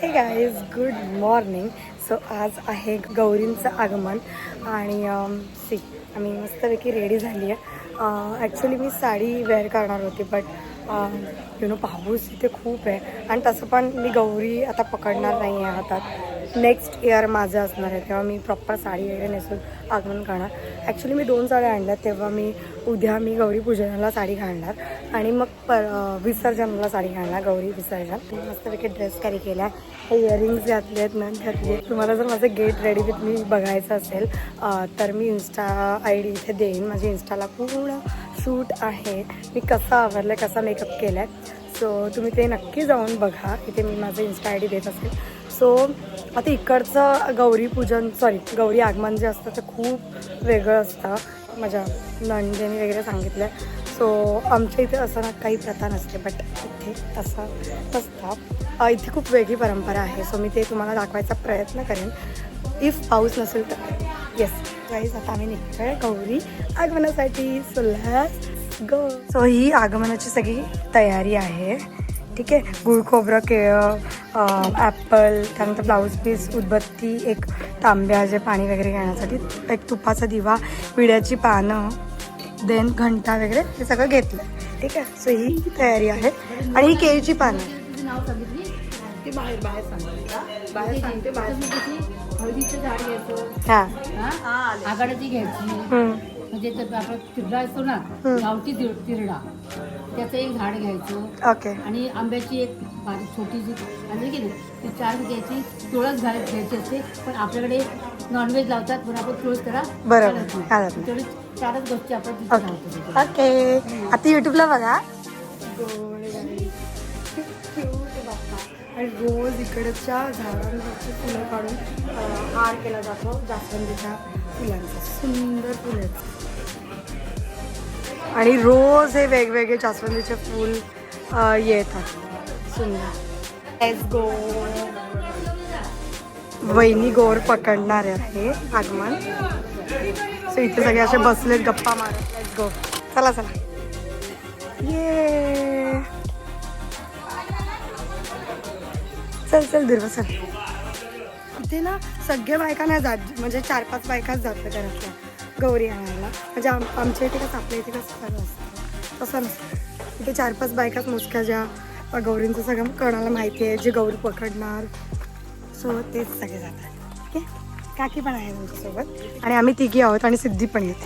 हे guys good morning. So आज आहे गौरींचं आगमन आणि आम्ही मस्तपैकी रेडी झाली आहे. ॲक्च्युली मी साडी वेअर करणार होती बट पाऊस इथे खूप आहे आणि तसं पण मी गौरी आता पकडणार नाही आहे हातात. नेक्स्ट इयर माझं असणार आहे तेव्हा मी प्रॉपर साडी वगैरे नेसून आगमन करणार. ॲक्च्युली मी 2 साड्या आणल्या तेव्हा उद्या मी गौरी पूजनाला साडी घालणार आणि मग विसर्जनाला साडी घालणार. गौरी विसर्जन मस्तपैकी ड्रेस कॅरी केला आहे. हे इयरिंग्स घातले आहेत, नथ घातली आहेत. तुम्हाला जर माझं गेट रेडी विथ मी बघायचं असेल तर मी इन्स्टा ID इथे देईन. माझी इन्स्टाला पूर्ण शूट आहे मी कसं आवरलं आहे, कसा मेकअप केला आहे. सो तुम्ही ते नक्की जाऊन बघा. इथे मी माझं इन्स्टा ID देत असेल. सो आता इकडचं गौरी आगमन जे असतं ते खूप वेगळं असतं. माझ्या नंदेने वगैरे सांगितलं आहे. सो आमच्या इथे असं ना काही प्रथा नसते बट इथे असं असतं. इथे खूप वेगळी परंपरा आहे. सो मी ते तुम्हाला दाखवायचा प्रयत्न करेन इफ पाऊस नसेल तर. येस गाईज आता आम्ही निघतोय गौरी आगमनासाठी. So let's go. सो ही आगमनाची सगळी तयारी आहे. ठीक आहे. गुळ खोबरं केळं ॲपल त्यानंतर ब्लाऊज पीस उदबत्ती एक तांब्या जे पाणी वगैरे घेण्यासाठी एक तुपाचा दिवा विड्याची पानं देन घंटा वगैरे हे सगळं घेतलं. ठीक आहे. सो ही तयारी आहे आणि ही केळीची पानं हां आघाड्याची घ्यायची म्हणजे आपण तिरडा असतो ना गावठी तिरडा त्याचं एक झाड घ्यायचं. ओके. आणि आंब्याची एक बारीक छोटीशी आणली गेली ती 4 घ्यायची. तुळस घ्यायची असते पण आपल्याकडे नॉनव्हेज लावतात पण आपण तुळस करा बरोबर. तेवढी 4च गोष्टी आपण ओके. आता युट्यूबला बघा. आणि रोज इकडच्या झाडांवरची फुलं काढून हार केला जातो जास्वंदीच्या फुलांचा. सुंदर फुलं आणि रोज हे वेगवेगळे जास्वंदीचे फूल येतात. सुंदर. Let's go. वहिनी गोर पकडणार आहे आगमन. सो इथे सगळे असे बसलेत गप्पा मारत. Let's go. चला चला. ये चल दुर्वा चल. इथे ना सगळ्या बायका नाही जात म्हणजे 4-5 बायकाच जातात घरातल्या गौरी आणायला. म्हणजे आमच्या इथे कसं आपल्या इथे कसं सगळं असतं तसं नसतं. इथे 4-5 बायकाच मोजक्या ज्या गौरींचं सगळं कोणाला माहिती आहे जे गौरी पकडणार. सो तेच सगळे जातात. ओके. काकी पण आहे तुमच्यासोबत आणि आम्ही तिघी आहोत आणि सिद्धी पण येते.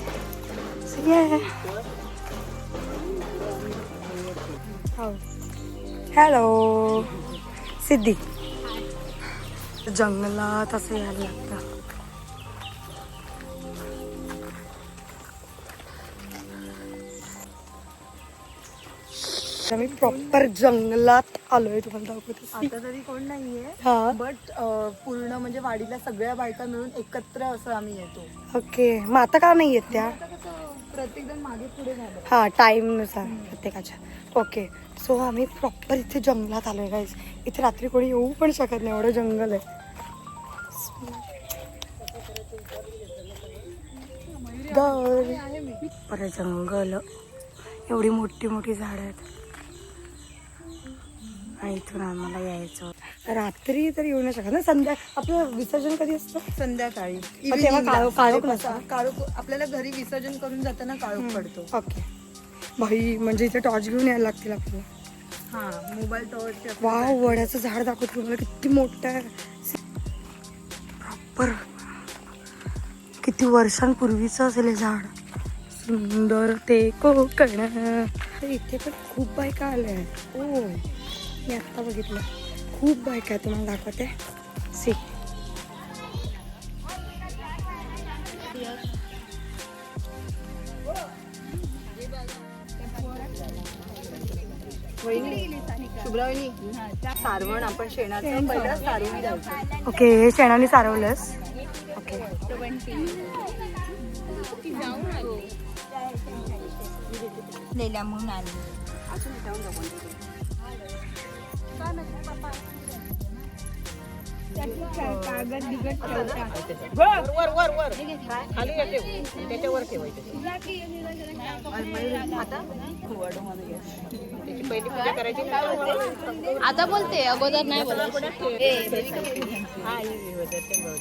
हो हॅलो सिद्धी. जंगलात असं यायला लागतं. आम्ही प्रॉपर जंगलात आलोय. तुम्हाला दाखवते. आता तरी कोण नाहीये हा बट पूर्ण म्हणजे वाडीला सगळ्या बायका मिळून एकत्र असं आम्ही येतो. ओके. मग आता का नाही येत त्या? आता कसं प्रत्येक जण मागे पुढे झालं. हां टाईमनुसार प्रत्येकाच्या. ओके. सो आम्ही प्रॉपर इथे जंगलात आलोय गाईज. इथे रात्री कोणी येऊ पण शकत नाही एवढं जंगल आहे. परत जंगल एवढी मोठी मोठी झाडं आहेत आणि इथून आम्हाला यायचं. रात्री तर येऊ नाही शकत ना. आपलं विसर्जन कधी असतं? संध्याकाळी. तेव्हा काळोख नसतं. काळोख आपल्याला घरी विसर्जन करून जाताना काळोख पडतो. ओके. भाई म्हणजे इथे टॉर्च घेऊन यायला लागतील आपल्याला. हा मोबाईल टॉर्च. वाव वड्याचं झाड दाखवत तुम्हाला किती मोठं आहे. प्रॉपर किती वर्षांपूर्वीचं असेल हे झाड. सुंदर ते कोकण. इथे पण खूप बायका आल्या आहेत. ओ मी आत्ता बघितलं खूप बायका आहे. तुम्हाला दाखवते. सी शुभ्रावणी सारवण आपण शेणाचं पहिला सारवून द्यायचं. ओके. हे शेणाने सारवलंस. ओके. लेल्या म्हणून आली. कागद बिगड ठेवतात. वर वर वर खाली येते त्याच्यावर ठेवायचं. आता त्याची पहिली पूजा करायची. आता बोलते अगोदर नाही बोलत. हा ही दर्शन भाऊ.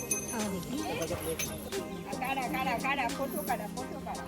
काढा काढा काढा फोटो काढा फोटो काढा.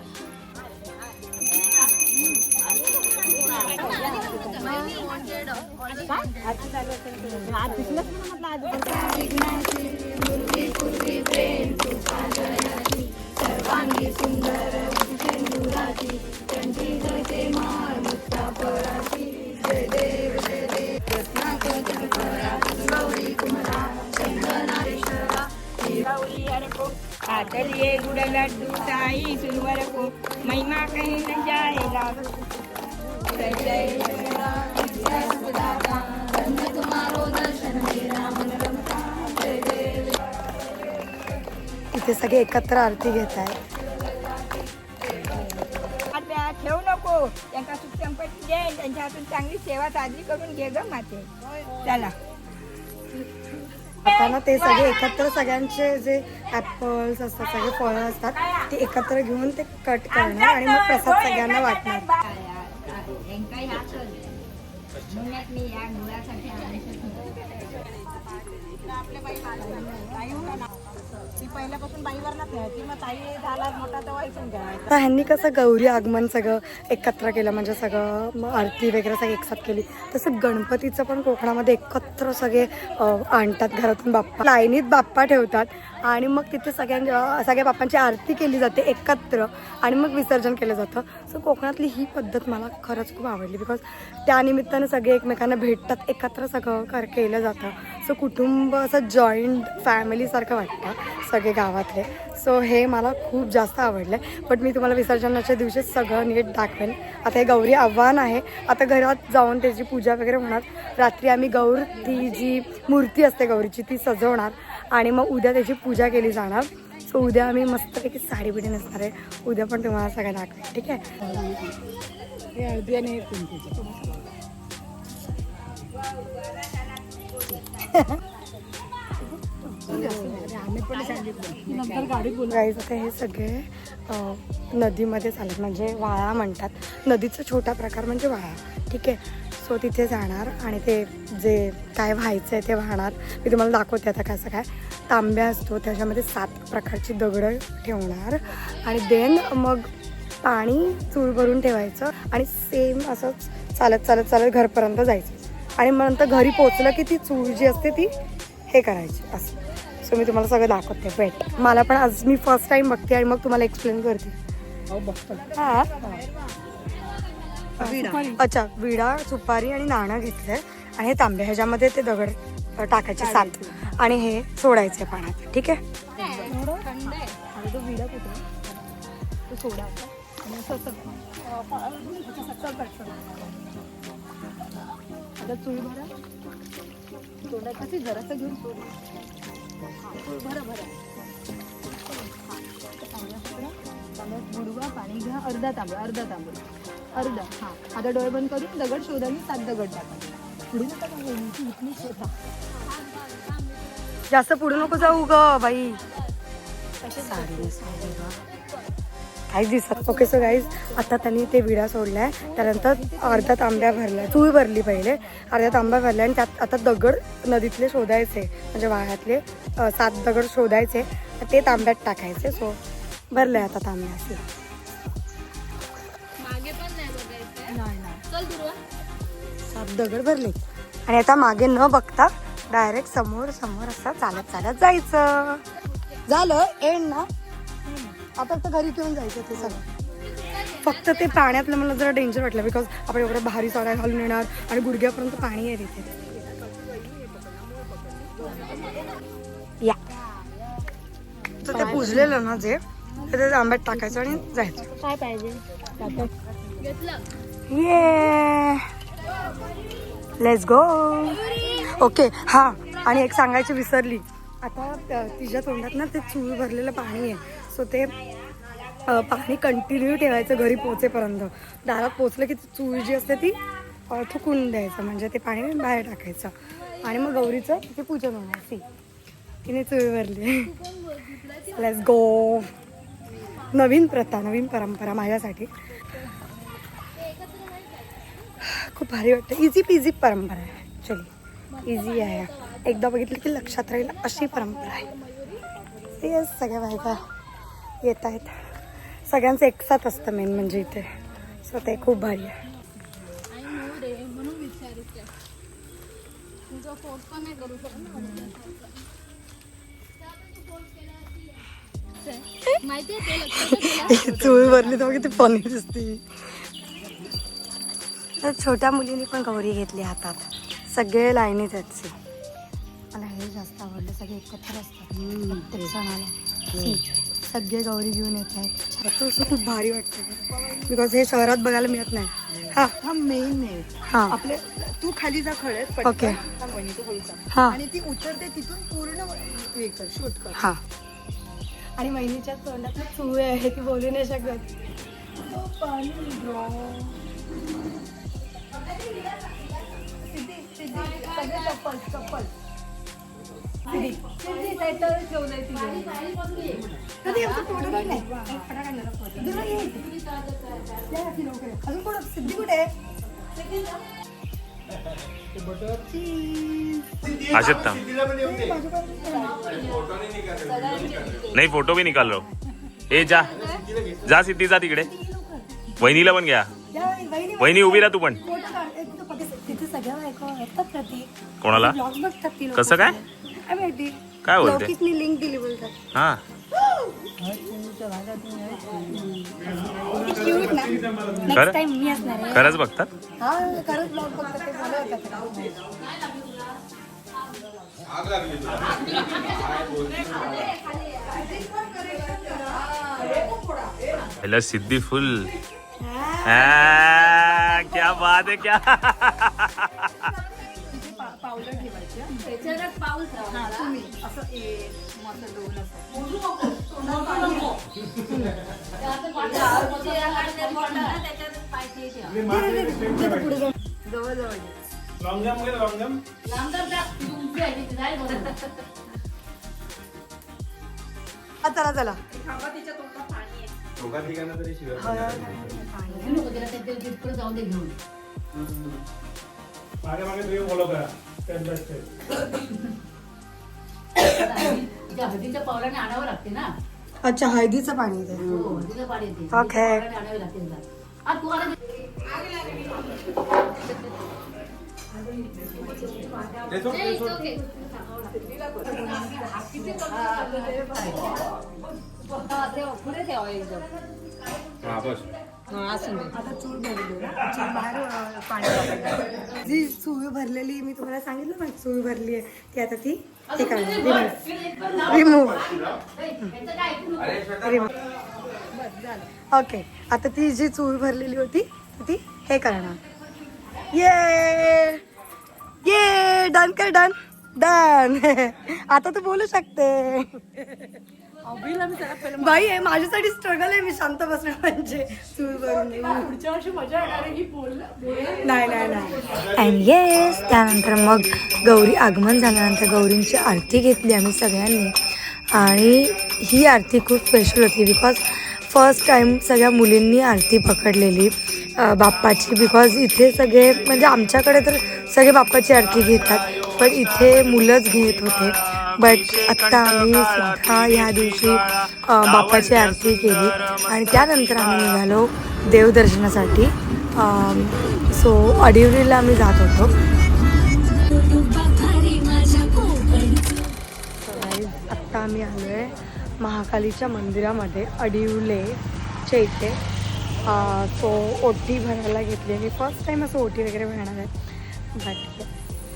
गुड़ लड्डू साई सुनवर को महिमा कहीं न जाएगा. इथे सगळे एकत्र आरती घेत आहेत. ठेवू नको त्यांना सुख संपत्ती दे. त्यांच्या हातून चांगली सेवा साजरी करून घे ग माते. चला आता ना ते सगळे एकत्र सगळ्यांचे जे ॲपल्स असतात सगळे फळं असतात ते एकत्र घेऊन ते कट करणार आणि मग प्रसाद सगळ्यांना वाटणार. ती पहिल्यापासून बाईवरला खेळायची. मग ताई झाला मोठा तेव्हा इथून खेळायचा. तर ह्यांनी कसं गौरी आगमन सगळं एकत्र केलं म्हणजे सगळं मग आरती वगैरे सगळी एकसाथ केली. तसं गणपतीचं पण कोकणामध्ये एकत्र सगळे आणतात घरातून बाप्पा. लाईनीत बाप्पा ठेवतात आणि मग तिथे सगळ्या बाप्पांची आरती केली जाते एकत्र आणि मग विसर्जन केलं जातं. सो कोकणातली ही पद्धत मला खरंच खूप आवडली बिकॉज त्यानिमित्तानं सगळे एकमेकांना भेटतात, एकत्र सगळं केलं जातं. सो कुटुंब असं जॉईंट फॅमिलीसारखं वाटतं सगळे गावातले. सो हे मला खूप जास्त आवडलं. बट मी तुम्हाला विसर्जनाच्या दिवशी सगळं नीट दाखवेन. आता हे गौरी आव्हान आहे. आता घरात जाऊन त्याची पूजा वगैरे होणार. रात्री आम्ही ती जी मूर्ती असते गौरीची ती सजवणार आणि मग उद्या त्याची पूजा केली जाणार. सो उद्या आम्ही मस्तपैकी साडी बिडी नेसणार आहे. उद्या पण तुम्हाला सगळं दाखवेन. ठीक आहे. गाईज आता हे सगळे नदीमध्ये चालत म्हणजे वाळा म्हणतात. नदीचा छोटा प्रकार म्हणजे वाळा. ठीक आहे. सो तिथे जाणार आणि ते जे काय व्हायचं आहे ते वाहणार. मी तुम्हाला दाखवते आता कसं काय. तांब्या असतो त्याच्यामध्ये 7 प्रकारची दगडं ठेवणार आणि देन मग पाणी चूळ भरून ठेवायचं आणि सेम असंच चालत चालत चालत घरपर्यंत जायचं आणि मग नंतर घरी पोचलं की ती चूळ जी असते ती हे करायची असं. सो मी तुम्हाला सगळं दाखवते. वेट, मला पण आज मी फर्स्ट टाइम बघते आणि मग तुम्हाला एक्सप्लेन करते. हां अच्छा, विडा सुपारी आणि नाणं घेतलंय आणि हे तांबे ह्याच्यामध्ये ते दगड टाकायचे 7 आणि हे सोडायचे पाण्यात. ठीक आहे. तो विडा कुठे तो सोडा आणि आता चूळ भरा. तोंडात कशी जरासं घेऊन सोड. भरा भरा. तांब्यात बुडवा, पाणी घ्या. अर्धा तांबे अर्धा. हां, आता डोळे बंद करून दगड शोधा आणि 7 दगड टाका. पुढे नका इथली शोधा. जास्त पुढे नको जाऊ ग बाई. काहीच दिसत. ओके. सो गाईज आता त्यांनी ते विडा सोडलाय. त्यानंतर अर्धा तांब्या भरला, चूळ भरली पहिले, अर्धा तांब्या भरला आणि त्यात आता दगड नदीतले शोधायचे म्हणजे वाळ्यातले 7 दगड शोधायचे ते तांब्यात टाकायचे. सो भरले आता तांब्या असे. मागे पण नाही बघायचं. नाही 7 दगड भरले आणि आता मागे न बघता डायरेक्ट समोर असं चालत चालत जायचं. झालं एंड ना. आता तर घरी घेऊन जायचं ते सगळं. फक्त ते पाण्यातलं मला जरा डेंजर वाटलं बिकॉज आपण एवढं भारी साड्या घालून येणार आणि गुडघ्यापर्यंत पाणी आहे तिथे. या तर ते पुजलेलं ना जे ते आंब्यात टाकायचं आणि जायचं. काय पाहिजे घेतलं. ये लेट्स गो. ओके. हां, आणि एक सांगायची विसरली. आता तिच्या तोंडात ना ते चूळ भरलेलं पाणी आहे. सो ते पाणी कंटिन्यू ठेवायचं घरी पोचेपर्यंत. दारात पोचलं की ती चूळ जी असते ती थुकून द्यायचं म्हणजे ते पाणी बाहेर टाकायचं आणि मग गौरीचं तिथे पूजन होणार. सी तिने चुळी भरली. Let's go. नवीन प्रथा, नवीन परंपरा माझ्यासाठी. खूप भारी वाटतं. इझी पिझी परंपरा आहे ॲक्च्युली. इझी आहे. एकदा बघितलं की लक्षात राहील अशी परंपरा आहे. येस, सगळ्या बायका येत आहेत. सगळ्यांचं एकसाथ असतं मेन म्हणजे इथे. सो ते खूप भारी आहे. म्हणून विचारित तुझा फोर्स पण नाही करू शकत माहिती आहे ते लक्षात चूळ भरली तर किती फनी दिसते. तर छोट्या मुलींनी पण गौरी घेतली हातात. सगळे लाईनीत आहेत सी. मला हे जास्त आवडलं. सगळे एकत्र असतात प्रत्येक सणाला. सगळे गौरी घेऊन येत आहेत. असं खूप भारी वाटतं बिकॉज हे शहरात बघायला मिळत नाही. हा हा मेन आहे. हा आपले तू खाली जा खळ्यात ओके. तू बोलता हा आणि ती उतरते तिथून पूर्ण हे कर शूट कर. हा. आणि महिनीच्या तोंडात चूळ आहे ती बोलू नाही शकत. चप्पल चप्पल अजून कोण सिद्धी कुठे आहे? आशत था नहीं फोटो भी निकाल लो. ए जा जा सिद्धी जा तिकडे. वहिनीला पण घ्या. वहिनी उभी राहा तू पण. तिथे सगळ्या बायका येतात का ती कोणाला ब्लॉग्स बघतात ती लोक. कसं काय काय माहिती काय बोलते लौकिकनी लिंक दिली बोलतात. हा क्यूट ना. नेक्स्ट खरं? टाइम मी असणार आहे. खरंच बघतात. हा खरंच ब्लॉग बघतात ते बोलवतात. पहला सिद्धी फुल. क्या बात है क्या. पावलं ठेवायची. त्याच्यात पाऊल हा तुम्ही असं मस्त दोन जवळ जवळ चला चला. जाऊन दे घेऊन. मागे मागे तुम्ही फॉलो करा. हळदीच्या पावलाने आणावं लागते ना. अच्छा हळदीचं पाणी इथे. हळदीचं पाणी येते. ओके. पावलाने आणावे लागते ना. आ, तू आला ओके पुढे ठेवा एकदम. हा बस. आता चूळ भरली. चूळ बाहेर पाणी वापरलं. जी चूळ भरलेली मी तुम्हाला सांगितलं ना चूळ भरली आहे ती आता ती हे करणार. रिमूव्ह. ओके. आता ती जी चूळ भरलेली होती ती हे करणार. ये ये डन कर डन डन. आता तू बोलू शकते. बाई आहे माझ्यासाठी स्ट्रगल आहे. मी शांत बसणार म्हणजे चूळ भरून पुढच्या वर्षी मजा येणार आहे. नाही नाही नाही. अँड येस त्यानंतर मग गौरी आगमन झाल्यानंतर गौरींची आरती घेतली आम्ही सगळ्यांनी. आणि ही आरती खूप स्पेशल होती बिकॉज फर्स्ट टाईम सगळ्या मुलींनी आरती पकडलेली बाप्पाची. बिकॉज इथे सगळे म्हणजे आमच्याकडे तर सगळे बाप्पाची आरती घेतात पण इथे मुलंच घेत होते. बट आत्ता आम्ही सुद्धा ह्या दिवशी बाप्पाची आरती केली आणि त्यानंतर आम्ही निघालो देवदर्शनासाठी. सो अडिवलीला आम्ही जात होतो. आत्ता आम्ही आलो आहे महाकालीच्या मंदिरामध्ये अडिवलेच्या इथे. सो ओटी भरायला घेतली. मी फर्स्ट टाईम असं ओटी वगैरे भरणार आहे. बट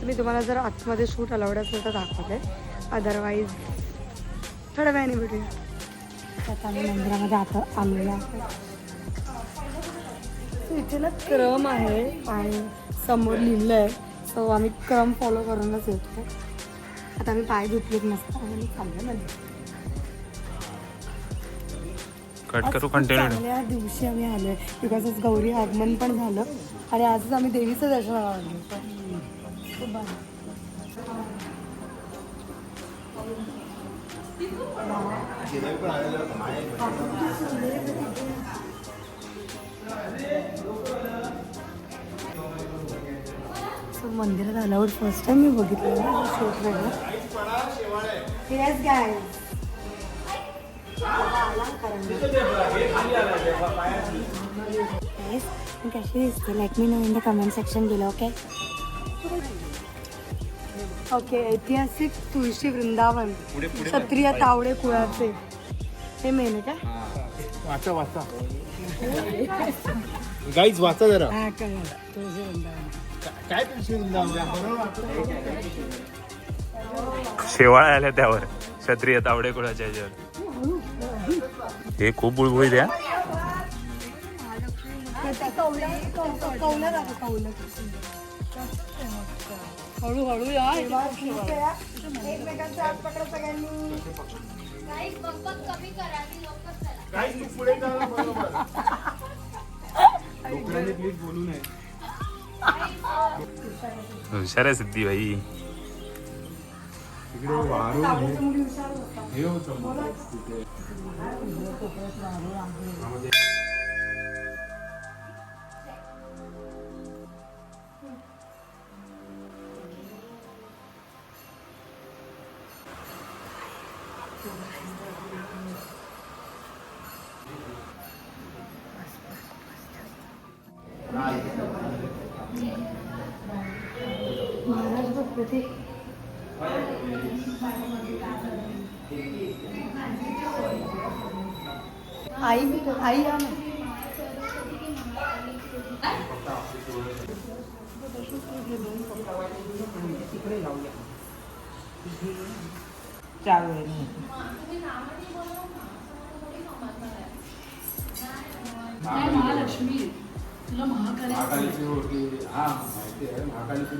मी तुम्हाला जर आतमध्ये शूट अलाउड असेल तर दाखवते. अदरवाईज थोड्या वेळाने भेटूया. आता आम्ही मंदिरामध्ये आता आलेलो आहे. इथे ना क्रम आहे आणि समोर लिहिलं आहे. सो आम्ही क्रम फॉलो करूनच येतो. आता आम्ही पाय धुतलेत मस्त आणि चाललो मध्ये. कट करू कंटिन्यू. चांगल्या दिवशी आम्ही आलो आहे बिकॉज आज गौरी आगमन पण झालं आणि आजच आम्ही देवीचं दर्शनाला आलो. खूप भारी. सो मंदिरात आल्यावर फर्स्ट टाइम मी बघितलं शूट वेगळं. येस गाईज, कशी दिसते let me know in the comment section below. Okay okay. ऐतिहासिक तुळशी वृंदावन, क्षत्रिय तावडे कुळाचे, हे मेन आहे का? वाचा वाचा गाईज, वाचा जरा. हा कळलं, तुळशी वृंदावन. काय तुळशी वृंदावन शेवाळ आल्या त्यावर क्षत्रिय तावडे कुळाच्या ह्याच्यावर. हे खूप बुळबुळीत आहे. हळूहळू या. एकमेकांचा हात पकडा सगळ्यांनी. गाईस बकबक कमी करा आणि लवकर चला. काय तू पुढे जा बरोबर. डोकराने प्लीज बोलू नये. हुशार आहे सिद्धी भाई. तिकडे वारून हे होतं तिथे. महाराज भगवती आई या ना. महालक्ष्मी तुला महाकालीची होती. हा माहिती आहे महाकालीची.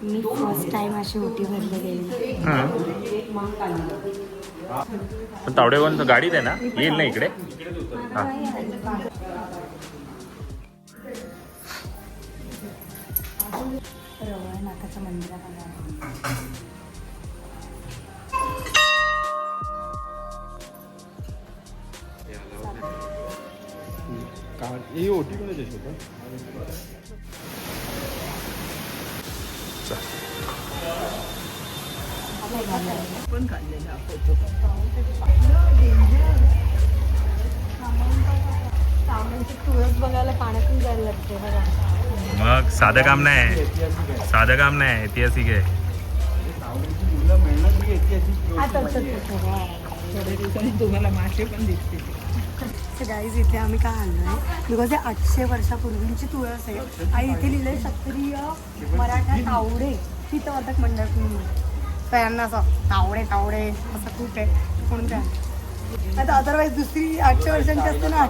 मी फर्स्ट टाइम अशी ओटी भरली गेली. पण तावडे कोण गाडीत आहे ना, येईल ना इकडे. हा. रवळ नाकाच्या मंदिरात आला. ही ओटी कोणाची होतं? पण काढलेला फोटो. तुळस बघायला पाण्यातून जायला लागते बघा. मग साधं काम नाही, साधं काम नाही, ऐतिहासिक आहे. मुलं मेहनत ही ऐतिहासिक आता थोड्या दिवसांनी तुम्हाला मासे पण दिसतील. गाईज इथे आम्ही काय आणलं आहे बिकॉज हे 800 वर्षापूर्वींची तुळस आहे. आणि इथे लिहिलंय क्षत्रिय मराठा तावडे हितवर्धक मंडळ. सगळ्यांना असं तावडे तावडे असं खूप आहे म्हणून काय. आता अदरवाईज दुसरी 800 वर्षांची असते ना.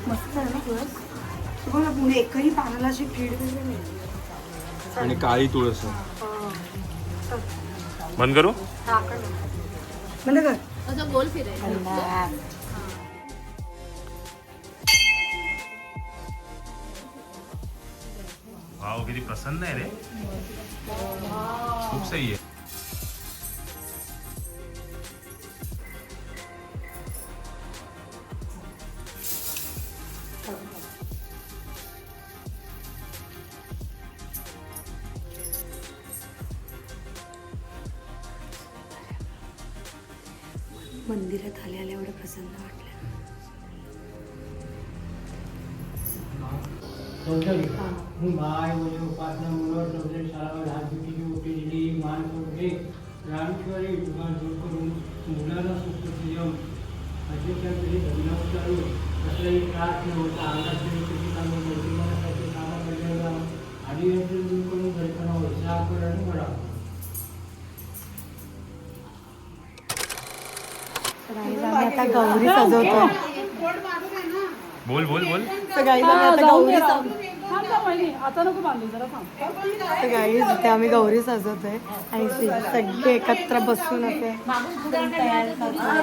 मस्त आहे ना तुळस. बघ ना पुढे एकही पानाला अशी कीड वगैरे नाही. आणि काळी तुळस. बंद करू. म्हणजे काय असं गोल फिरायचं. वाव, किती प्रसन्न आहे रे. खूप सही आहे. मंदिरात आल्या एवढं प्रसन्न वाटलं. माय मुझे उपासना मनोहर चौधरी शाळा हातबीटी ओटी दिली मान सोडले रामेश्वरी तुम्हाला दूर करून मुलाला सुख संयम अजिंक्य तरी धन्यवाद चालू कसलाही त्रास न होता अंगाची किती कामं मोठी मनासाठी कामं केलेला आणि दूर करून घरपणावर साखर आणि वडा. तर आम्ही आता गौरी सजवतो. बोल बोल बोल. तर गाईज आम्ही आता गौरी आता नको बांधू जरा थांब. तर गाईज इथे आम्ही गौरी सजवतोय आणि सगळे एकत्र बसून असे तयार करतोय.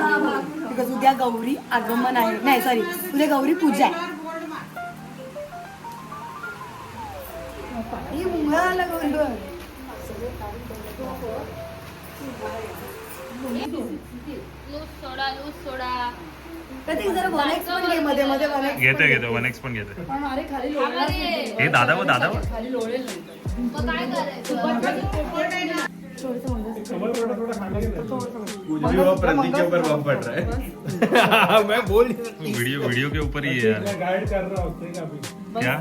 बिकॉज उद्या गौरी आगमन आहे, नाही सॉरी उद्या गौरी पूजा आहे. ही मुंगळा आला गौरीवर. लूज सोडा प्रत्येक जरा 1x पण घे मध्ये मध्ये 1x. घेतो 1x पण घेतो. पण अरे खाली लोळणार नाही. हे दादा व खाली लोळेल नाही. मग काय करायचं वीडियो के ऊपर ही है यार. गाइड कर रहा हूँ अभी. क्या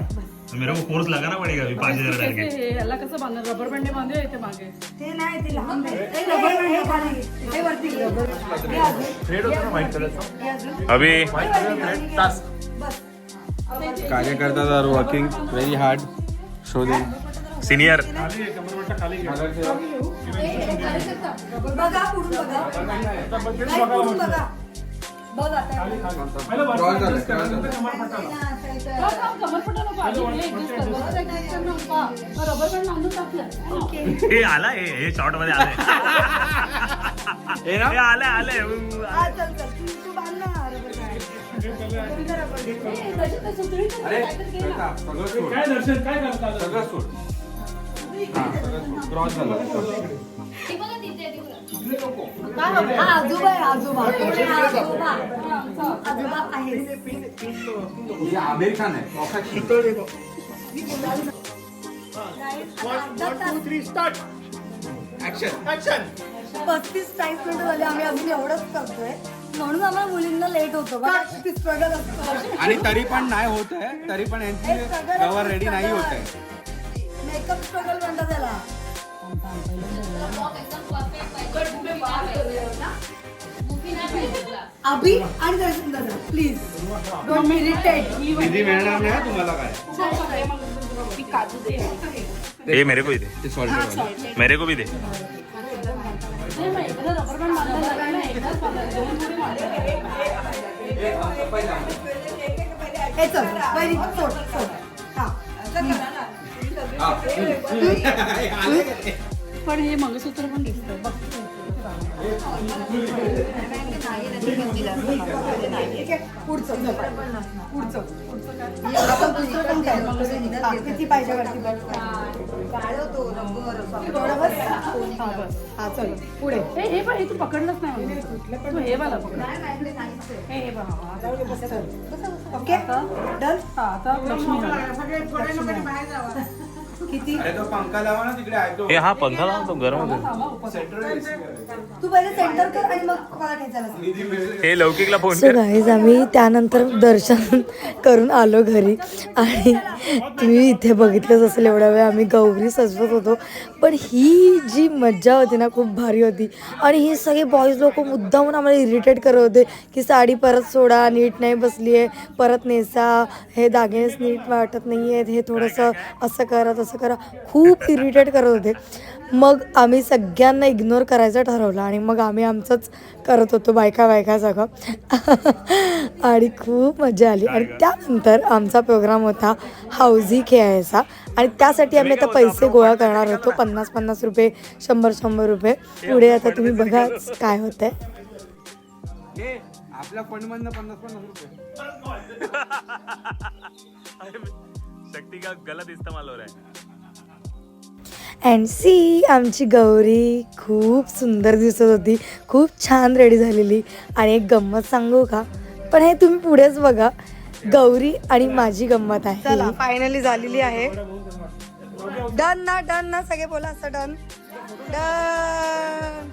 मेरे को कोर्स लगाना पड़ेगा अभी 5000 कैसे करके. हे याला कसं बांधणार रबर बँडने बांधूया इथे मागे. ते नाही ते लहान आहे. हे रबर बँड हे खाली. हे वरती रबर. हे अजून. हे अजून. अभी कार्यकर्ता are working very hard show them. Senior बघा पुढून बघा. नाही, पुढून बघा. बघ आता. क्रॉस झालं. कमरपट्टा नको आधी हे adjust कर. बरोबर adjust कर नका. रबर बँड बांधून टाकलं. हे आला हे शॉर्ट मध्ये आले. हे आले हा, चल चल तू बांध ना रबर बँड. अरे सगळं सोड. काय दर्शन काय करता सगळं सोड. क्रॉस झालं. ती बघा तिथे तिकडं. हा, आजोबा आहे आजोबा. आजोबा आहे. हे आमिर खान आहे. 35-40 मिनिटं झाले आम्ही अजून एवढंच करतोय म्हणून आम्हाला मुलींना लेट होतो बघा किती स्ट्रगल असतो. आणि तरी पण नाही होत आहे. तरी पण यांची कवर रेडी नाही होत आहे. मेकअप स्ट्रगल म्हणतात त्याला. अभि आणि दर्शन दादा प्लीज डोंट इरिटेट. किती मिळणार नाही तुम्हाला काय. ये मेरे को ही दे. ते सॉल्ट मेरे को भी दे. नाही मग एकदा रबर बँड बांधायला लागला ना एकदाच बांधायला. दोन थोडी बांधायला. हे चल वैरी सोड सोड. हा पण हे मंगळसूत्र पण दिसतं बघ. पुढचं पुढचं आपण दुसरं पण द्या. किती पाहिजे वरती बघ. थोडं बस. हा चल पुढे. हे पण हे तू पकडलंच नाही म्हणून. तू हे मला पकड. हे बघ. Okay done. हा आता लक्ष्मी झाली. किती अरे तो पंखा लावा ना तिकडे आहे तो. हे हा पंखा लाव तो गरम होतो. तू पहिले सेंटर कर आणि मग मला ठेचायला सांग. हे लौकिकला फोन सो गाईज आम्ही त्यानंतर दर्शन करून आलो घरी आणि तुम्ही इथे बघितलंच असेल एवढा वेळ आम्ही गौरी सजवत होतो. पण ही जी मज्जा होती ना खूप भारी होती. आणि हे सगळे बॉईज लोक मुद्दामून आम्हाला इरिटेट करत होते की साडी परत सोडा, नीट नाही बसली आहे, परत नेसा, हे दागिनेच नीट वाटत नाही आहेत, हे थोडंसं असं करा तसं करा, खूप इरिटेट करत होते. मग आम्ही सगळ्यांना इग्नोर करायचं ठरवलं आणि मग आम्ही आमचंच करत होतो बायका सगळं. आणि खूप मजा आली. आणि त्यानंतर आमचा प्रोग्राम होता हाऊजी खेळायचा आणि त्यासाठी आम्ही आता पैसे गोळा करणार होतो. 50-50 रुपये, 100-100 रुपये. पुढे आता तुम्ही बघा काय होतंय. आपल्या फंड मधनं 50-50 रुपये. शक्ति का गलत इस्तेमाल हो रहा है. अँड सी आमची गौरी खूप सुंदर दिसत होती, खूप छान रेडी झालेली. आणि एक गंमत सांगू का, पण हे तुम्ही पुढेच बघा. गौरी आणि माझी गंमत आहे. चला फायनली झालेली आहे. डन ना डन ना सगळे बोला असं डन डन.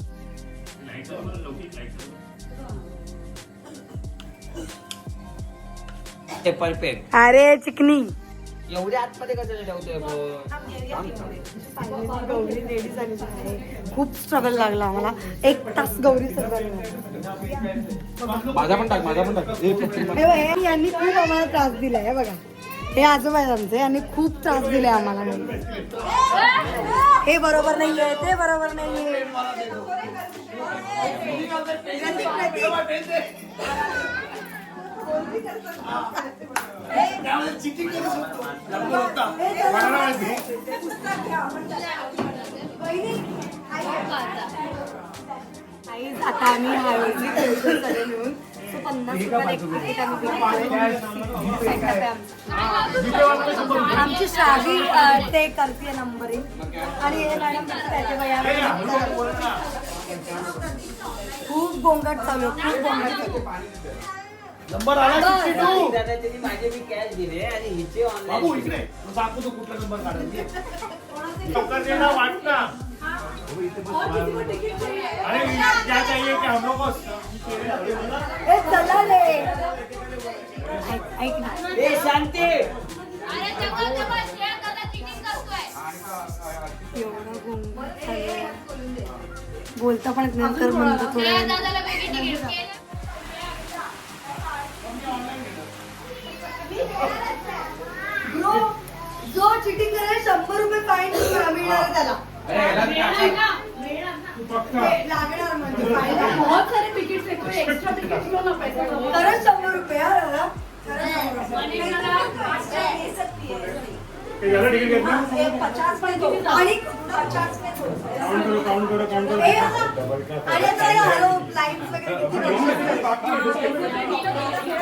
परफेक्ट. अरे चिकनी एवढ्या आतमध्ये कसं ठेवतोय. गौरी रेडी झालेली आहे. खूप स्ट्रगल लागला आम्हाला. 1 तास गौरी सजवायला. माझा पण टाक. हे यांनी खूप आम्हाला त्रास दिलाय. हे बघा हे आजोबा आहेत आमचे, यांनी खूप त्रास दिलाय आम्हाला. हे बरोबर नाहीये, ते बरोबर नाहीये. काहीच आता आम्ही हायवेची खेळतो सगळे मिळून. So 50 रुपयाला एक तिकीट आम्ही विकतोय. आमची श्रावी ते करते नंबरिंग आणि हे मॅडम त्याच्या वयावर खूप गोंगाट चालू आहे, खूप गोंगाट चालू आहे. नंबर आला 62. त्यांनी माझे मी कॅश दिले आणि हिचे बाबू ऑनलाईन इकडे बापू तो कुठला नंबर काढायचा लवकर देना वाट ना अरे क्या चाहिए कि हम लोग को ए चला रे ऐक ना ए शांती अरे जबल जबल शेअर दादा चीटिंग करतोय. एवढा गोंगाट चालू आहे. बोलता पण नंतर म्हणतो शेअर थोडं दादाला वेगळी तिकीट केलं. ब्रो जो चिटिंग करेल 100 रुपये फाईन मिळणार त्याला लागणार म्हणजे फाईन बहुत सारे टिकट्स है, कोई एक्स्ट्रा टिकट क्यों ना पैसा दो? खरंच 100 रुपये हा दादा. याला तिकीट घेत ना 50 में दो आणि 50 में दो. काउंट करो ए आणि आता लाईव्ह वगैरे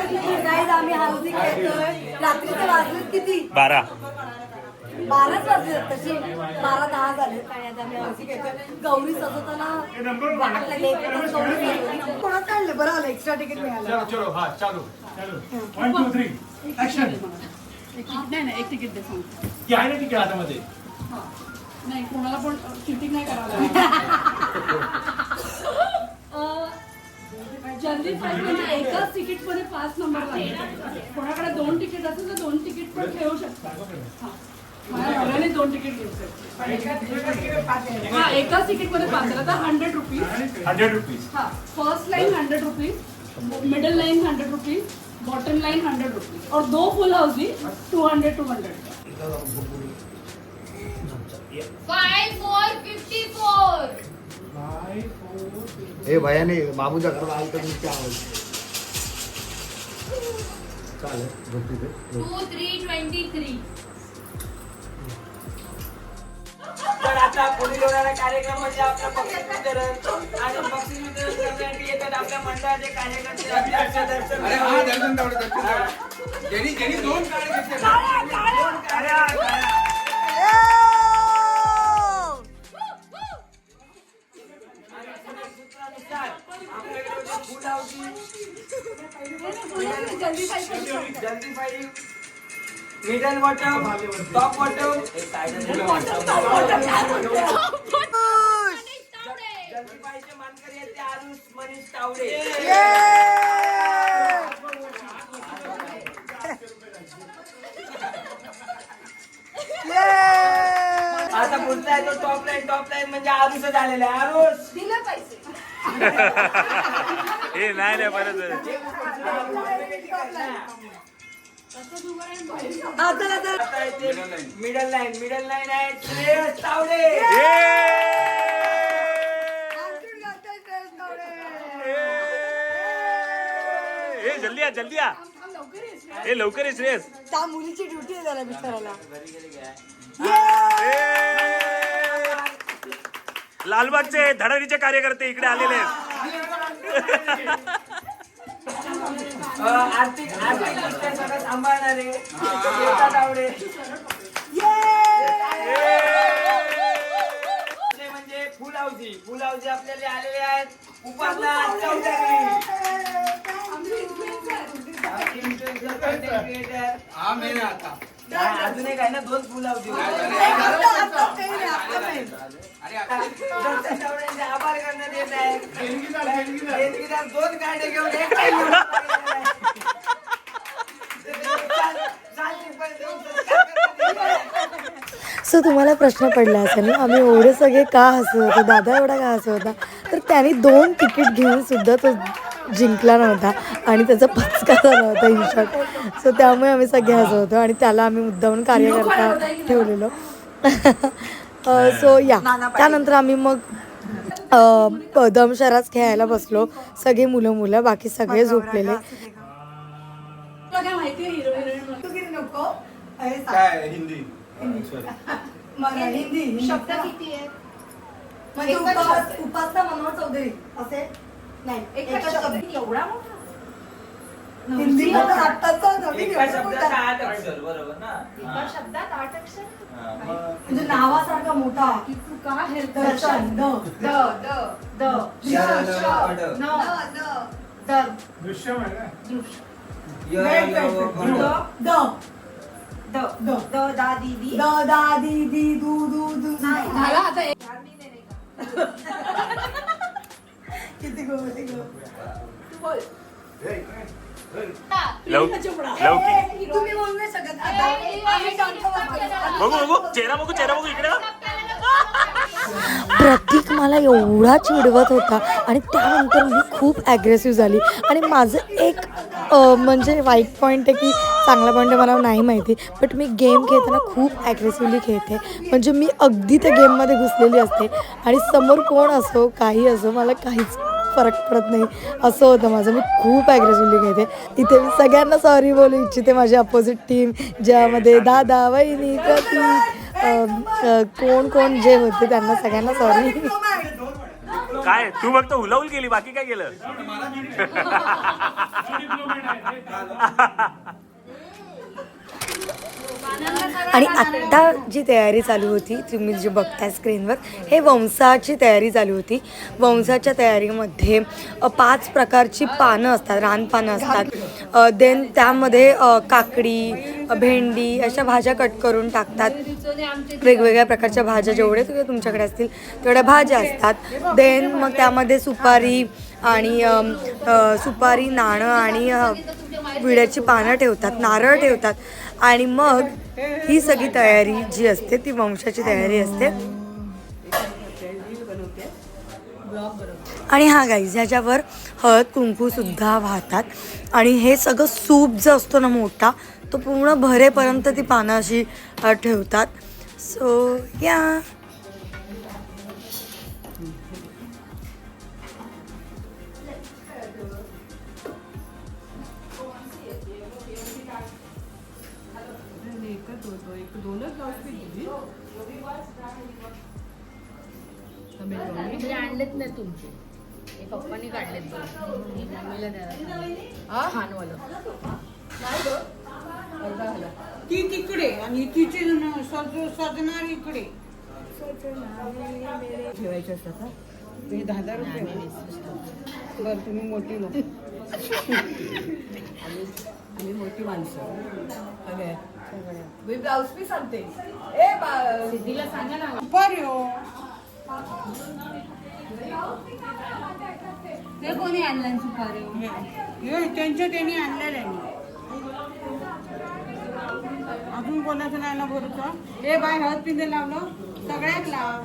किती गाईज आम्ही हाऊसिंग खेळतोय. रात्रीचे वाजले किती 12. 12च वाजले तशी 12-10 झाले. आणि आता आम्ही हाऊसिंग खेळतोय. गौरी सजवताना वाट लागली एकच गौरी सजवली. कोणाच काढलं बरं आलं एक्स्ट्रा तिकीट मिळालं. चलो चलो हाँ चालू चलो 1 2 3 ऍक्शन नाही एक तिकीट दे सांग. क्या आहे ना तिकीट हातामध्ये नाही कोणाला पण चिटिंग नाही करावं जल्दी फाईन म्हणजे एकाच तिकीट मध्ये 5 नंबर लागले. कोणाकडे 2 तिकीट असेल तर 2 तिकीट पण ठेवू शकतात. माझ्या नवऱ्याने 2 तिकीट घेतले. हा एकाच तिकीट मध्ये 5 झालं तर 100 रुपीज. 100 रुपीज हा first line 100 rupees, middle line 100 rupees, bottom line 100 rupees और 2 फुल हाउस दी 200. 5454. ए भया नाही बाबूच्या घरात आलं तर नुसती आवाज चालेल झोपी दे. 2323. तर आता पुढील होणारा कार्यक्रम म्हणजे आपला बक्षीस वितरण आणि बक्षीस वितरण करण्यासाठी येतात आपल्या मंडळाचे कार्यकर्ते आपल्या सदस्य. अरे हा दर्शन तेवढं दर्शन तेवढं. ज्यांनी 2 कार्ड घेतले जल्दी five middle bottom top bottom जल्दी फाईव्हचे मानकरी आहेत ते आरुष मनीष तावडे. आता पुढचा आहे तो टॉप लाईन म्हणजे आरुष झालेला आहे. आरुष दिलं पैसे. हे नाही परत आता येते मिडल लाईन आहे श्रेयस तावडे. ए जल्दी आ ए लवकर ये श्रेयस. त्या मुलीची ड्युटी आहे त्याला बिचारायला. लालबागचे धडाडीचे कार्यकर्ते इकडे आलेले आहेत. आर्थिक दृष्ट्या सगळं सांभाळणारे श्वेता तावडे. म्हणजे फुल हाऊसी आपल्याला आलेले आहेत. उपासना चौधरी हा मेन आहे आता. अजून एक आहे ना 2 फुल हाऊसी. आभार करण्यात येत आहे. देणगीदार 2 गाड्या घेऊन एक काय घेऊन सो तुम्हाला प्रश्न पडला असेल ना आम्ही एवढे सगळे का हसत होतो, दादा एवढा का हसत होता, तर त्याने 2 तिकीट घेऊन सुद्धा तो जिंकला नव्हता आणि त्याचा पचका झाला होता इन शॉर्ट. सो त्यामुळे आम्ही सगळे हसत होतो आणि त्याला आम्ही मुद्दामून कार्यकर्ता ठेवलेलो. सो या त्यानंतर आम्ही मग दमशराज खेळायला बसलो. सगळे मुलं बाकी सगळे झोपलेले. तुला काय माहितीये हिरो हिरोईन तू किती नको अरे सांग. काय हिंदी मला हिंदी शब्द किती आहेत? म्हणजे उपासना मनोहर चौधरी असे नाही एकच शब्द एवढा मोठा हिंदी आत्ताचा नवीन एका एवढा शब्दात मोठा. 8 अक्षर बरोबर ना एका शब्दात 8 अक्षर हा, मग म्हणजे नावासारखा मोठा की तू का help Darshan the the the the य, न द दृश्यम आहे ना य, वेट, य, वेट, व, वेट. भ. द द द द दा दीदी द दा दी दी दू दू दू नाही झाला आता एक. किती गोष्टी गो लवकिक तुम्ही बोलू नाही शकत आता आम्ही शांत बघू चेहरा बघू इकडे प्रतीक मला एवढा चिडवत होता आणि त्यानंतर मी खूप ॲग्रेसिव्ह झाली आणि माझं एक म्हणजे वाईट पॉईंट आहे की चांगला पॉईंट मला नाही माहिती बट मी गेम खेळताना खूप ॲग्रेसिव्हली खेळते म्हणजे मी अगदी त्या गेममध्ये घुसलेली असते आणि समोर कोण असो काही असो मला काहीच फरक पडत नाही असं होतं माझं मी खूप ॲग्रेसिव्हली खेळते इथे मी सगळ्यांना सॉरी बोलू इच्छिते माझी अपोजिट टीम ज्यामध्ये दादा वहिनी प्रतीक कोण जे होते त्यांना सगळ्यांना सॉरी काय तू फक्त हुलाहुल केली बाकी काय केलं आणि आत्ता जी तयारी चालू होती तुम्ही जी बघताय स्क्रीनवर हे वंसाची तयारी चालू होती वंसाच्या तयारीमध्ये 5 प्रकारची पानं असतात रानपानं असतात देन त्यामध्ये काकडी भेंडी अशा भाज्या कट करून टाकतात वेगवेगळ्या प्रकारच्या भाज्या जेवढे तुमच्याकडे असतील तेवढ्या भाज्या असतात देन मग त्यामध्ये सुपारी आणि सुपारी नाणं आणि विड्याची पानं ठेवतात नारळ ठेवतात आणि मग ही सगळी तयारी जी असते ती वंशाची तयारी असते आणि हा गाईज ह्याच्यावर हळद कुंकूसुद्धा वाहतात आणि हे सगळं सूप जो असतो ना मोठा तो पूर्ण भरेपर्यंत ती पानं अशी ठेवतात सो या आणलेत नाही तुमचे हे पप्पांनी काढलेत मम्मीला द्यायला छानवालं ती तिकडे आणि तिचे सजणार इकडे ठेवायचे असतात का तुम्ही 10,000 रुपये बरं तुम्ही मोठी लोक आम्ही मोठी माणसं मी ब्लाऊज पीस आणते ए सिद्धीला सांगा ना ते कोणी आणलं सुपारी त्यांनी आणलेलं आहे अजून कोणाचं नाही ना बरोबर ए बाय हळद पिंदे लावलं सगळ्यात लाव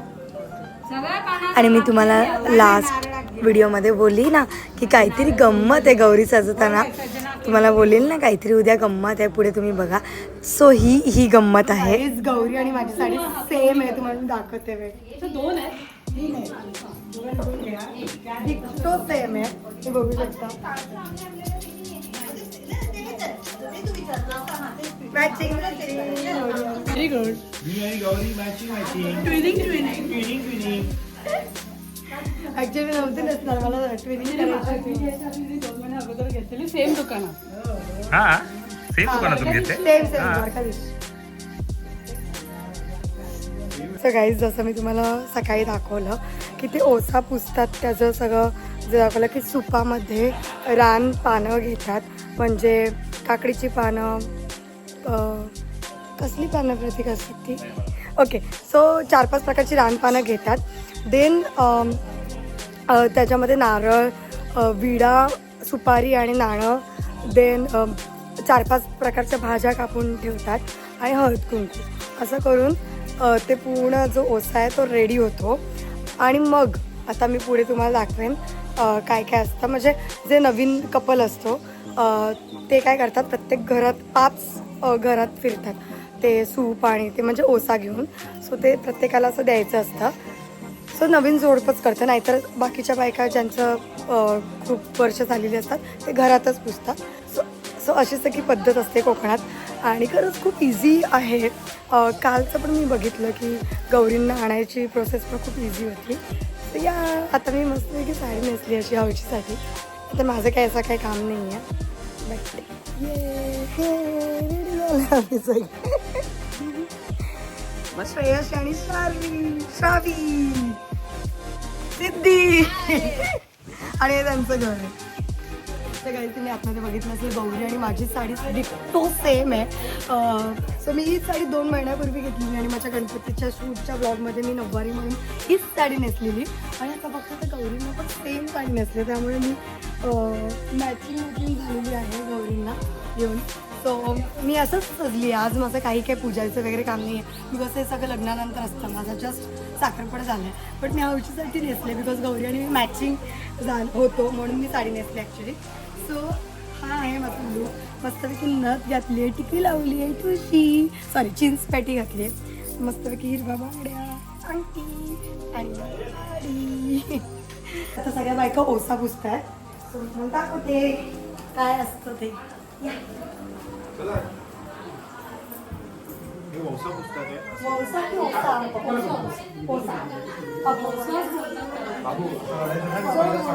आणि मी तुम्हाला लास्ट व्हिडिओमध्ये बोलली ना की काहीतरी गंमत आहे गौरी सजवताना तुम्हाला बोलेल ना काहीतरी उद्या गंमत आहे पुढे तुम्ही बघा सो ही गंमत आहे गौरी आणि माझी साडी सेम आहे तुम्हाला दाखवते वेळ 2 आहेत तो सेम आहे हे बघू शकता व्हेरी गुड मी आणि गौरी मॅचिंग ट्विनिंग ऍक्च्युली नव्हते नसणार मला दोन महिने अगोदर घेतलेली सेम दुकानात हा सेम दुकानातून घेतले सेम सो गाईज जसं मी तुम्हाला सकाळी दाखवलं की ते ओसा पुसतात त्याचं सगळं जे दाखवलं की सुपामध्ये रान पानं घेतात म्हणजे काकडीची पानं कसली पानं प्रतीक असतात ती ओके सो 4-5 प्रकारची रानपानं घेतात देन त्याच्यामध्ये नारळ विडा सुपारी आणि नाणं देन 4-5 प्रकारच्या भाज्या कापून ठेवतात आणि हळद कुंकू असं करून ते पूर्ण जो ओसा आहे तो रेडी होतो आणि मग आता मी पुढे तुम्हाला दाखवेन काय काय असतं म्हणजे जे नवीन कपल असतो ते काय करतात प्रत्येक घरात 5 घरात फिरतात ते सूप आणि ते म्हणजे ओसा घेऊन सो ते प्रत्येकाला असं द्यायचं असतं सो नवीन जोडपच करतं नाहीतर बाकीच्या बायका ज्यांचं खूप वर्ष झालेली असतात ते घरातच पुसतात सो अशी सगळी पद्धत असते कोकणात आणि खरंच खूप इझी आहे. कालचं पण मी बघितलं की गौरींना आणायची प्रोसेस पण खूप इझी होती. तर या आता मी मस्तपैकी साडी नेसली अशी हौशीसाठी. आता माझं काय असं काही काम नाही आहे. बट रेडी झालं आम्ही सगळे. मग श्रेयस आणि श्रावी सिद्धी आणि हे त्यांचं घर आहे. तर काही तुम्ही आतमध्ये बघितलं असेल गौरी आणि माझी साडी डिक्टो सेम आहे. सो मी ही साडी 2 महिन्यापूर्वी घेतलेली आणि माझ्या गणपतीच्या शूटच्या ब्लॉगमध्ये मी नऊवारी म्हणून हीच साडी नेसलेली आणि आता फक्त त्या गौरींना पण सेम साडी नेसली. त्यामुळे मी मॅचिंग झालेली आहे गौरींना येऊन. सो मी असंच सजली. आज माझं काही पूजायचं वगैरे काम नाही आहे बिकॉज हे सगळं लग्नानंतर असतं. माझा जस्ट साखरपडा झाला आहे. बट मी हौशीसाठी नेसले बिकॉज गौरी आणि मी मॅचिंग होतो म्हणून मी साडी नेसली ॲक्च्युली. सो हा आहे माझा लूक. मस्तपैकी नथ घातली आहे, टिकली लावली आहे, तुळशी चिंच पॅटी घातली आहे, मस्तपैकी हिरव्या बांगड्या, अंगठी आणि साडी. आता सगळ्या बायका ओसा पुसत आहेत. सो मला दाखवते काय असतं ते. वौसा की ओसा? ओसा.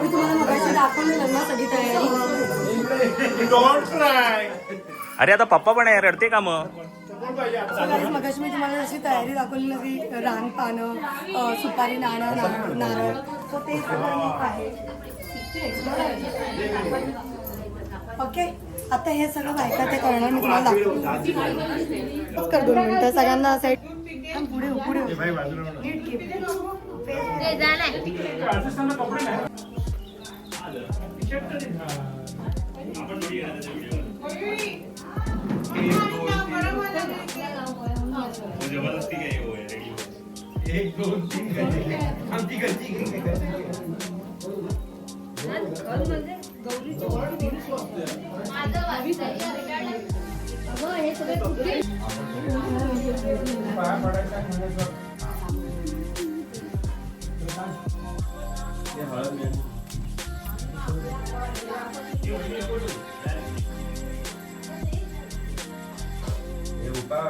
मी तुम्हाला मगाशी दाखवलेलं ना सगळी तयारी. अरे आता पप्पा पण आहे, रडते का मग? मगाशी मी तुम्हाला जशी तयारी दाखवली ना की रान पानं, सुपारी, नारळ. सो ते आहे. ओके, आता हे सगळं बायका ते करणार मी तुम्हाला दाखवते. कर 2 मिनिटं सगळ्यांना साईड पुढे पुढे नीट घे.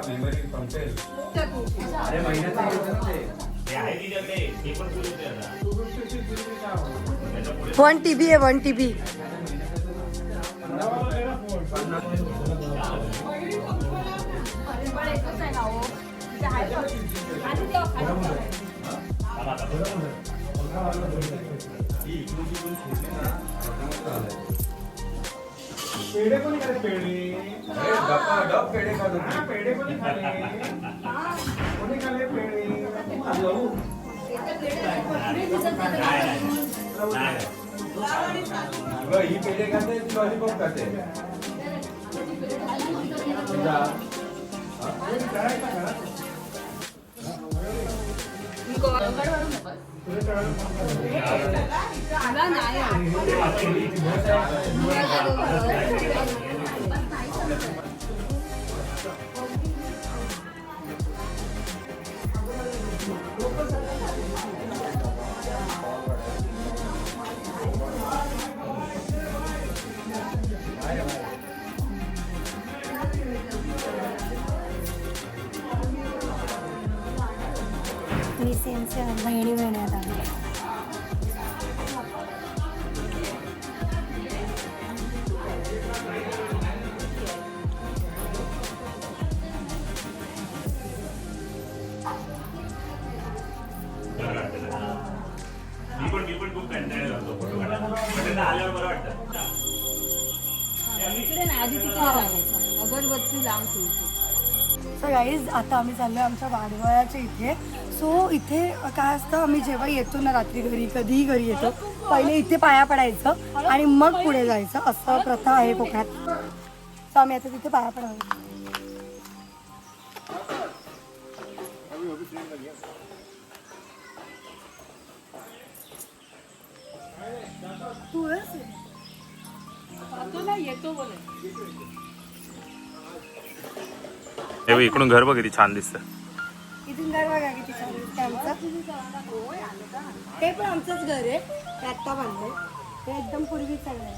मेमरी संपेल. अरे महिन्याचं वन TB आहे 1 TB. पेढे कोणी खाले? पेढे डब पेढे खात होते. पेढे कोणी खाले? कोणी खाले पेढे? ही पेढे खाते, ती लॉलीपॉप खाते. मी सेमचे बहिणी आहेत आम्ही. मी पण खूप कंटाळा करतो फोटो काढायला. पण त्यांना आल्यावर बरं वाटतं. अगरबत्ती लावून ठेवतो. सो गाईज आता आम्ही चाललो आमच्या वाडवळाच्या इथे. सो इथे काय असतं, आम्ही जेव्हा येतो ना रात्री घरी, कधीही घरी येतो, पहिले इथे पाया पडायचं आणि मग पुढे जायचं, असं प्रथा आहे कोकणात. सो आम्ही आता तिथे पाया पडायचं. येतो बोले. हे इकडून घर बघ किती छान दिसतं. इथून घर बघा किती छान दिसतं आमचं. ते पण आमचंच घर आहे, ते आत्ता बांधलंय. ते एकदम पूर्वीच आहे.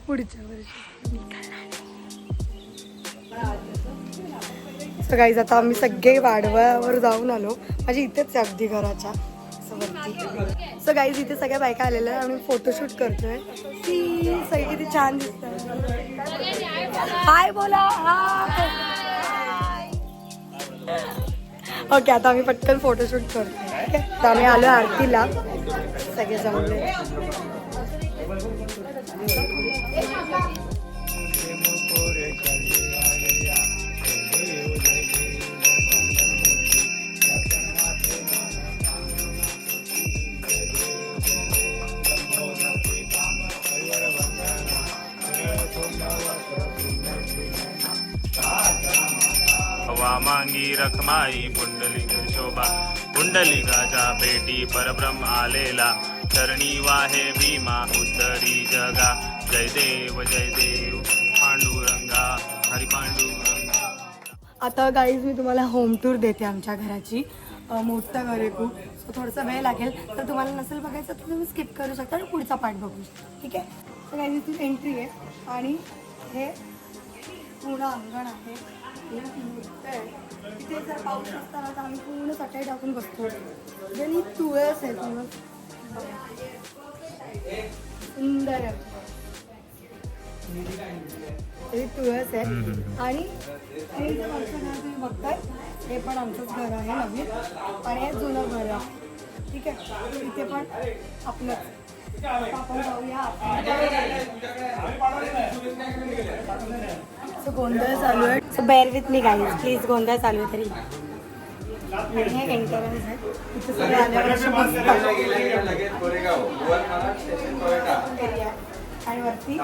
पुढच्या वर्षी सो गाईज आता आम्ही सगळे वाढवावर जाऊन आलो. माझी इथेच आहे अगदी घराच्या असं वरती. सो गाईज इथे सगळ्या बायका आलेल्या आम्ही फोटोशूट करतोय. ती सगळी किती छान दिसतात. हाय बोला. ओके आता आम्ही पटकन फोटोशूट करतोय. ठीक आहे तर आम्ही आलो आरतीला सगळे जमले. मांगी रखमाई पुंडलिक शोभा पुंडलिकाच्या पेटी परब्रह्म आलेला चरणी वाहे भीमा उत्तरी जगा जय देव पांडुरंगा हरी पांडुरंगा. आता गाईज मी तुम्हाला होम टूर देते आमच्या घराची. मोठं घर आहे खूप सो थोडंसं वेळ लागेल तर तुम्हाला नसेल बघायचं तर तुम्ही स्किप करू शकता आणि पुढचा पार्ट बघू शकता. ठीक आहे तर गाईज इथून एंट्री आहे आणि हे पूर्ण अंगण आहे. तिथे जर पाऊस असताना तर आम्ही पूर्ण चटई टाकून बसतो. ही तुळस आहे तुळस सुंदर आहे. ही तुळस आहे आणि हे जे वरचं घर तुम्ही बघताय हे पण आमचंच घर आहे नवीन आणि हे जुनं घर आहे. ठीक आहे इथे पण आपलंच आपण जाऊया. सो गोंधळ चालू आहे. So bear with me guys please. गोंधळ चालू आहे तरी. हे एंट्रन्स आहे इथे सगळे आल्यावर असे बसतात एरिया आणि वरती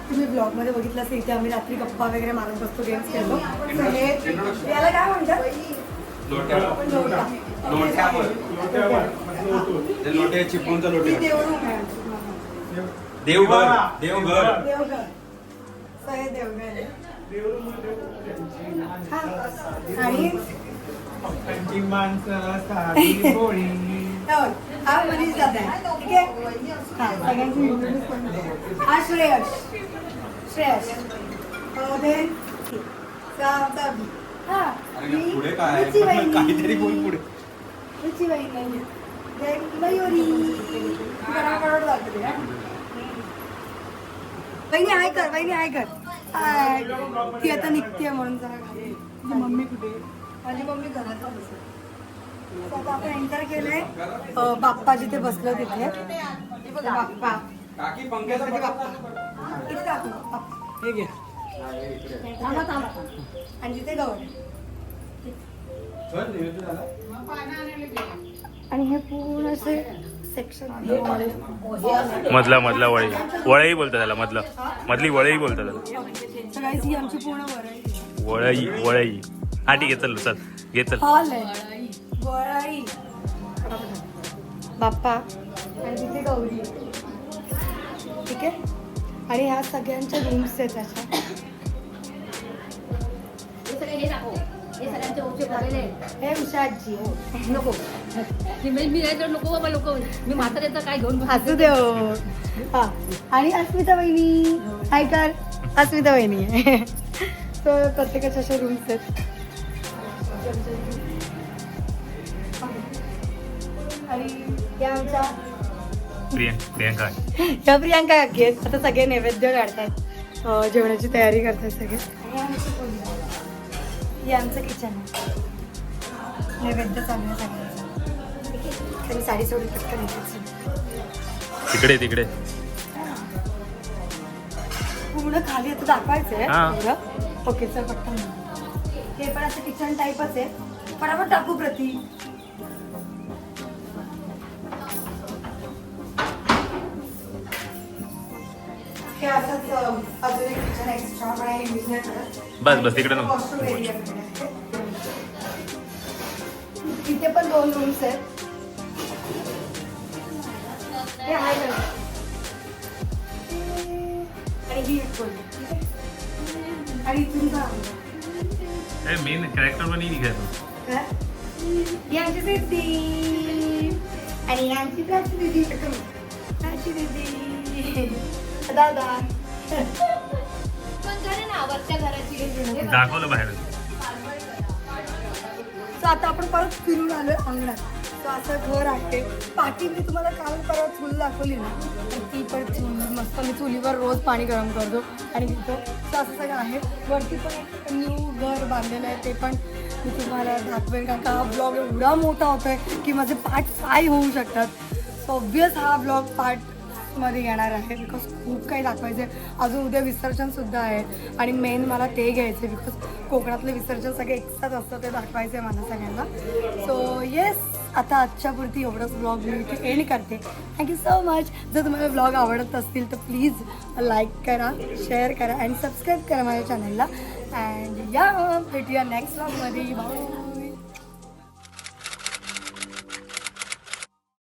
तुम्ही ब्लॉगमध्ये बघितलं असेल इथे आम्ही रात्री गप्पा वगैरे मारत बसतो गेम्स खेळतो. हे याला काय म्हणतात चिपळूणचा लोटा. देवघर देवघर देवघर हे देवघर आहे. आणि हा मनीष दादा आहे. ठीक आहे हा सगळ्यांची हा श्रेयस श्रेयस पुढे काय काहीतरी बोल पुढे. रुची वहिनी मयुरी वहिनी आहे कर. वहिनी आहे कर. ती आता निघते म्हणून जरा खाली. मम्मी कुठे? माझी मम्मी घरात बसते. आता आपण एंटर केलंय बाप्पा जिथे बसलो तिथे. बाप्पा गणपती बाप्पा इथे दाखव बाप्पा. थांबा थांबा आणि तिथे गौर. आणि हे पूर्ण असे सेक्शन मधला वळई वळई बोलतात त्याला. मधली वळई बोलतात त्याला. सगळ्याची आमची पूर्ण वळई. हा ठीक आहे चल घे चल. हॉल आहे वळई बाप्पा आणि तिथे गौरी. ठीक आहे आणि ह्या सगळ्यांच्या रूम्स आहेत त्याच्या. हे उषाजी नको मी नाही तर नको बाबा लोक मी म्हाताऱ्याचं काय घेऊन असू देव. हा आणि अस्मिता वहिनी हाय कर. अस्मिता वहिनी आहे. तो प्रत्येकाच्या अशा रूम्स आहेत. आणि या आमच्या प्रियांका या प्रियांका काकी आहेत. आता सगळे नैवेद्य काढतात जेवणाची तयारी करतात सगळे. हे आमचं किचन आहे. नैवेद्य चालू आहे सगळ्यांचं. तरी साडी सोडून पटकन तिकडे पूर्ण खाली आता दाखवायचंय. ओके चल पटकन. हे पण असं किचन टाईपच आहे. फटाफट टाकू प्रती. हे असंच अजून एक किचन एक्स्ट्रा पण आहे यूज नाही करत. बस तिकडे नको. इथे पण 2 रूम्स आहेत. हे आहे आणि ही एक खोली. आणि इथून मेन कॅरेक्टर पण नाही निघायचं. ही आमची सिद्धी. आणि आमची प्राची दीदी प्राची दीदी दादा पण करे ना वरच्या घराची दाखवलं बाहेर. सो आता आपण परत फिरून आलोय अंगणात. सो असं घर आहे. पाठी मी तुम्हाला काल परत चूल दाखवली ना, तर ती पण चूल मस्त मी चुलीवर रोज पाणी गरम करतो आणि घेतो. सो असं सगळं आहे. वरती पण एक न्यू घर बांधलेलं आहे, ते पण मी तुम्हाला दाखवेन, कारण का हा ब्लॉग एवढा मोठा होतो आहे की माझे पार्ट 5 होऊ शकतात. सो ऑब्वियस हा ब्लॉग पार्टमध्ये येणार आहे, बिकॉज खूप काही दाखवायचं आहे. अजून उद्या विसर्जनसुद्धा आहे आणि मेन मला ते घ्यायचं आहे, बिकॉज कोकणातलं विसर्जन सगळे एकसाथ असतं, ते दाखवायचं आहे मला सगळ्यांना. सो येस, आता आजच्यापुरती एवढंच ब्लॉग मी इथे एंड करते. Thank you so much. जर तुम्हाला ब्लॉग आवडत असतील तर प्लीज लाईक करा, शेअर करा आणि सबस्क्राईब करा माझ्या चॅनलला. अँड या भेटूया नेक्स्ट ब्लॉगमध्ये. बाय.